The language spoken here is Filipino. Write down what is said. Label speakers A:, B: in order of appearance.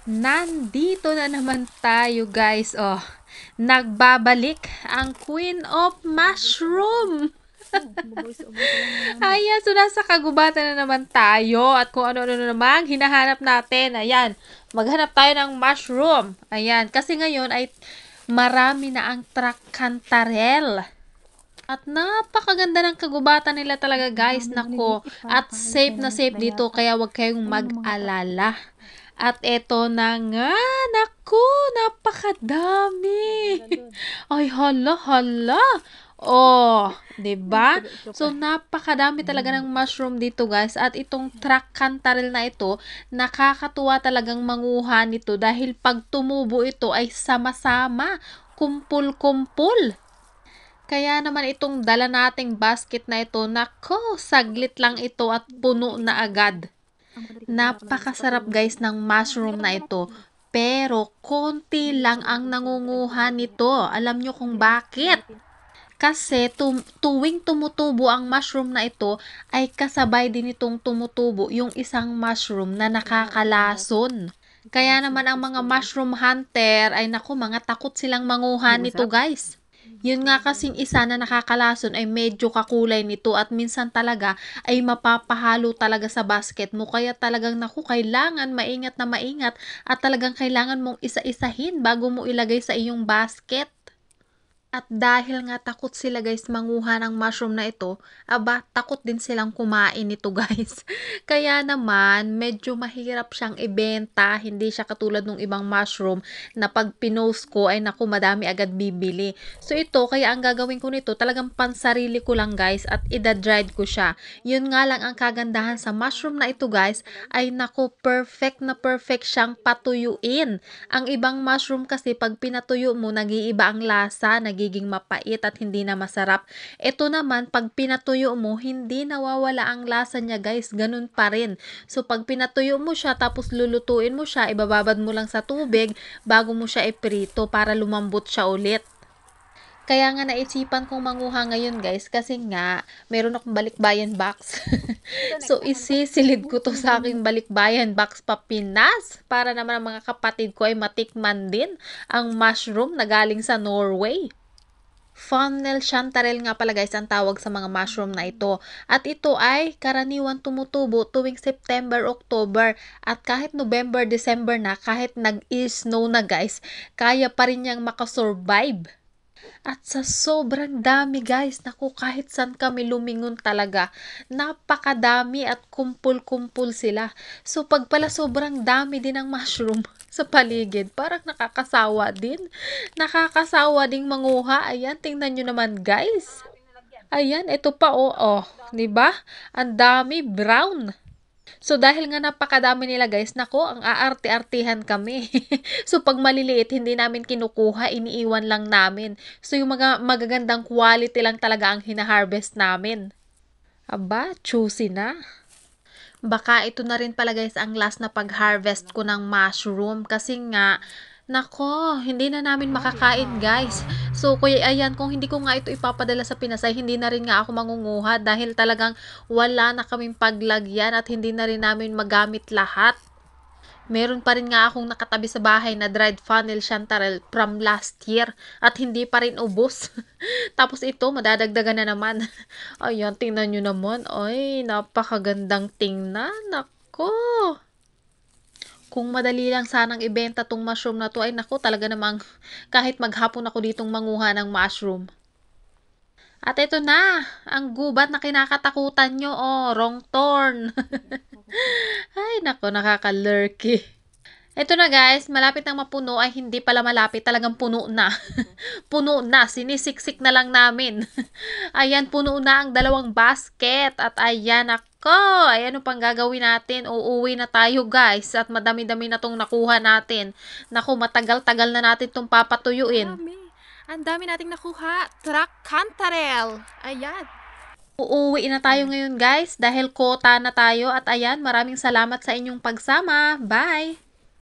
A: Nandito na naman tayo guys. Oh, nagbabalik ang Queen of Mushroom. Ayan, so nasa kagubatan na naman tayo at kung ano-ano na naman hinahanap natin. Ayan, maghanap tayo ng mushroom. Ayan, kasi ngayon ay marami na ang Trakantarel. At napakaganda ng kagubatan nila talaga guys. Nako, at safe na safe dito kaya wag kayong mag-alala. At eto na nga, naku, napakadami. Ay, hala, hala. Oh, 'di ba? So napakadami talaga ng mushroom dito, guys. At itong Trakantarel na ito, nakakatuwa talagang manguha nito dahil pag tumubo ito ay sama-sama, kumpul-kumpul. Kaya naman itong dala nating basket na ito, nako, saglit lang ito at puno na agad. Napakasarap guys ng mushroom na ito. Pero konti lang ang nangunguha nito. Alam nyo kung bakit? Kasi tuwing tumutubo ang mushroom na ito, ay kasabay din itong tumutubo yung isang mushroom na nakakalason. Kaya naman ang mga mushroom hunter ay naku, mga takot silang manguha nito guys. Yun nga kasing isa na nakakalason ay medyo kakulay nito at minsan talaga ay mapapahalo talaga sa basket mo. Kaya talagang naku, kailangan maingat na maingat at talagang kailangan mong isa-isahin bago mo ilagay sa iyong basket. At dahil nga takot sila guys manguha ng mushroom na ito, aba takot din silang kumain nito guys. Kaya naman medyo mahirap siyang ibenta, hindi siya katulad ng ibang mushroom na pag pinost ko ay naku madami agad bibili. So ito kaya ang gagawin ko nito talagang pansarili ko lang guys at ida-dried ko siya. Yun nga lang ang kagandahan sa mushroom na ito guys ay naku perfect na perfect siyang patuyuin. Ang ibang mushroom kasi pag pinatuyo mo nag-iiba ang lasa, nagiging mapait at hindi na masarap. Ito naman, pag pinatuyo mo, hindi nawawala ang lasa niya guys, ganun pa rin. So, pag pinatuyo mo siya, tapos lulutuin mo siya, ibababad mo lang sa tubig, bago mo siya iprito para lumambot siya ulit. Kaya nga naisipan kong manguha ngayon guys kasi nga meron akong balikbayan box. So isisilid ko to sa aking balikbayan box pa Pinas para naman ang mga kapatid ko ay matikman din ang mushroom na galing sa Norway. Funnel chanterelle nga pala guys ang tawag sa mga mushroom na ito. At ito ay karaniwan tumutubo tuwing September, October at kahit November, December na, kahit nag-snow na guys, kaya pa rin niyang makasurvive. At sa sobrang dami guys, naku kahit saan kami lumingon talaga, napakadami at kumpul-kumpul sila. So pag pala sobrang dami din ng mushroom sa paligid, parang nakakasawa din. Nakakasawa ding manguha. Ayan, tingnan nyo naman guys. Ayan, ito pa oh, oh, 'di ba? Ang dami brown. So, dahil nga napakadami nila guys, nako, ang aarte-artihan kami. So, pag maliliit, hindi namin kinukuha, iniiwan lang namin. So, yung mga magagandang quality lang talaga ang hinaharvest namin. Aba, choosy na. Baka ito na rin pala guys ang last na pag-harvest ko ng mushroom kasi nga nako, hindi na namin makakain guys. So kuya ayan, kung hindi ko nga ito ipapadala sa Pinas ay hindi na rin nga ako mangunguha dahil talagang wala na kaming paglagyan at hindi na rin namin magamit lahat. Meron pa rin nga akong nakatabi sa bahay na dried funnel chanterelle from last year at hindi pa rin ubos. Tapos ito, madadagdagan na naman. Ayan, tingnan nyo naman. Ay, napakagandang tingnan. Nako. Kung madali lang sanang ibenta tong mushroom na to, ay nako talaga namang kahit maghapon ako ditong manguha ng mushroom. At ito na, ang gubat na kinakatakutan nyo, oh, wrong turn. Ay, nako, nakaka-lurky. Ito na guys, malapit nang mapuno ay hindi pala malapit, talagang puno na. Puno na, sinisiksik na lang namin. Ayan, puno na ang dalawang basket. At ayan ako, ayan ang pang gagawin natin. Uuwi na tayo guys at madami-dami na tong nakuha natin. Naku, matagal-tagal na natin tong papatuyuin.
B: Ang dami nating nakuha. Trakantarel. Ayan.
A: Uuwi na tayo ngayon guys dahil kota na tayo. At ayan, maraming salamat sa inyong pagsama. Bye!